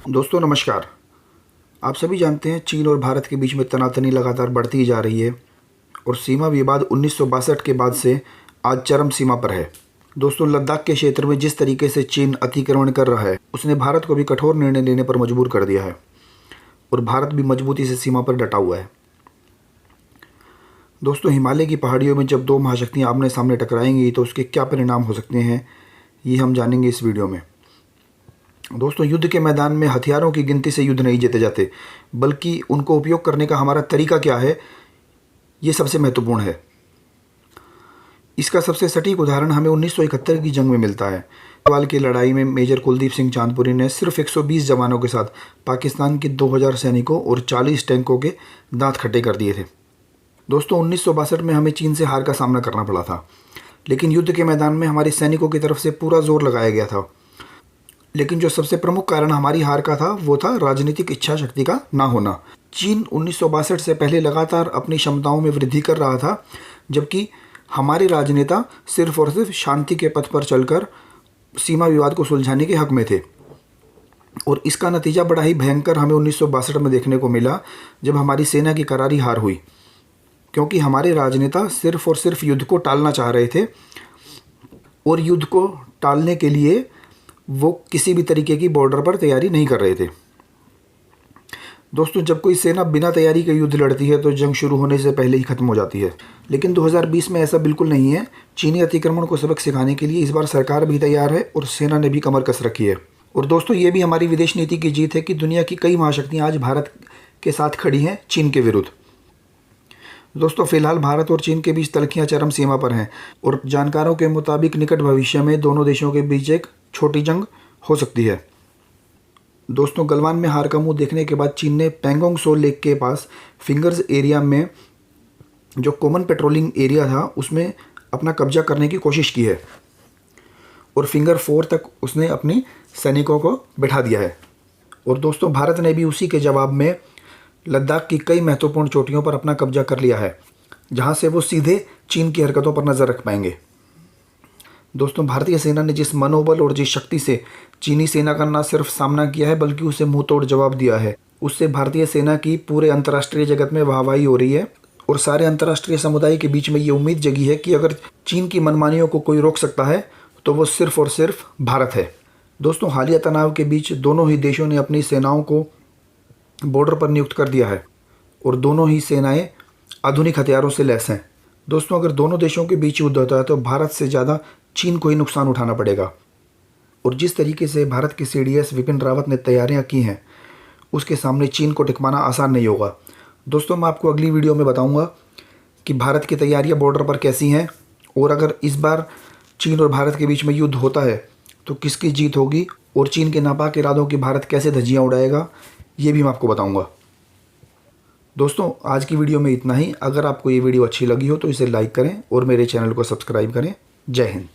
दोस्तों नमस्कार। आप सभी जानते हैं चीन और भारत के बीच में तनातनी लगातार बढ़ती ही जा रही है और सीमा विवाद 1962 के बाद से आज चरम सीमा पर है। दोस्तों लद्दाख के क्षेत्र में जिस तरीके से चीन अतिक्रमण कर रहा है उसने भारत को भी कठोर निर्णय लेने पर मजबूर कर दिया है और भारत भी मजबूती से सीमा पर डटा हुआ है। दोस्तों हिमालय की पहाड़ियों में जब दो महाशक्तियाँ आमने सामने टकराएंगी तो उसके क्या परिणाम हो सकते हैं ये हम जानेंगे इस वीडियो में। दोस्तों युद्ध के मैदान में हथियारों की गिनती से युद्ध नहीं जीते जाते, बल्कि उनको उपयोग करने का हमारा तरीका क्या है ये सबसे महत्वपूर्ण है। इसका सबसे सटीक उदाहरण हमें 1971 की जंग में मिलता है। गढ़वाल की लड़ाई में मेजर कुलदीप सिंह चांदपुरी ने सिर्फ 120 जवानों के साथ पाकिस्तान के 2000 सैनिकों और 40 टैंकों के दांत खट्टे कर दिए थे। दोस्तों 1962 में हमें चीन से हार का सामना करना पड़ा था, लेकिन युद्ध के मैदान में हमारे सैनिकों की तरफ से पूरा जोर लगाया गया था। लेकिन जो सबसे प्रमुख कारण हमारी हार का था वो था राजनीतिक इच्छा शक्ति का ना होना। चीन 1962 से पहले लगातार अपनी क्षमताओं में वृद्धि कर रहा था, जबकि हमारे राजनेता सिर्फ और सिर्फ शांति के पथ पर चलकर सीमा विवाद को सुलझाने के हक में थे। और इसका नतीजा बड़ा ही भयंकर हमें 1962 में देखने को मिला, जब हमारी सेना की करारी हार हुई, क्योंकि हमारे राजनेता सिर्फ और सिर्फ युद्ध को टालना चाह रहे थे और युद्ध को टालने के लिए वो किसी भी तरीके की बॉर्डर पर तैयारी नहीं कर रहे थे। दोस्तों जब कोई सेना बिना तैयारी के युद्ध लड़ती है तो जंग शुरू होने से पहले ही खत्म हो जाती है, लेकिन 2020 में ऐसा बिल्कुल नहीं है। चीनी अतिक्रमण को सबक सिखाने के लिए इस बार सरकार भी तैयार है और सेना ने भी कमर कस रखी है। और दोस्तों ये भी हमारी विदेश नीति की जीत है कि दुनिया की कई महाशक्तियाँ आज भारत के साथ खड़ी हैं चीन के विरुद्ध। दोस्तों फिलहाल भारत और चीन के बीच तल्खियाँ चरम सीमा पर हैं और जानकारों के मुताबिक निकट भविष्य में दोनों देशों के बीच एक छोटी जंग हो सकती है। दोस्तों गलवान में हार का मुंह देखने के बाद चीन ने पेंगोंग सो लेक के पास फिंगर्स एरिया में जो कॉमन पेट्रोलिंग एरिया था उसमें अपना कब्जा करने की कोशिश की है और फिंगर 4 तक उसने अपनी सैनिकों को बैठा दिया है। और दोस्तों भारत ने भी उसी के जवाब में लद्दाख की कई महत्वपूर्ण चोटियों पर अपना कब्जा कर लिया है, जहां से वो सीधे चीन की हरकतों पर नज़र रख पाएंगे। दोस्तों भारतीय सेना ने जिस मनोबल और जिस शक्ति से चीनी सेना का न सिर्फ सामना किया है बल्कि उसे मुंह तोड़ जवाब दिया है, उससे भारतीय सेना की पूरे अंतर्राष्ट्रीय जगत में वाहवाही हो रही है और सारे अंतर्राष्ट्रीय समुदाय के बीच में ये उम्मीद जगी है कि अगर चीन की मनमानियों को कोई रोक सकता है तो वो सिर्फ और सिर्फ भारत है। दोस्तों हालिया तनाव के बीच दोनों ही देशों ने अपनी सेनाओं को बॉर्डर पर नियुक्त कर दिया है और दोनों ही सेनाएं आधुनिक हथियारों से लैस हैं। दोस्तों अगर दोनों देशों के बीच युद्ध होता है तो भारत से ज़्यादा चीन को ही नुकसान उठाना पड़ेगा। और जिस तरीके से भारत के CDS विपिन रावत ने तैयारियां की हैं उसके सामने चीन को टिकवाना आसान नहीं होगा। दोस्तों मैं आपको अगली वीडियो में बताऊंगा कि भारत की तैयारियां बॉर्डर पर कैसी हैं और अगर इस बार चीन और भारत के बीच में युद्ध होता है तो किसकी जीत होगी और चीन के नापाक इरादों की भारत कैसे धज्जियाँ उड़ाएगा ये भी मैं आपको बताऊँगा। दोस्तों आज की वीडियो में इतना ही। अगर आपको ये वीडियो अच्छी लगी हो तो इसे लाइक करें और मेरे चैनल को सब्सक्राइब करें। जय हिंद।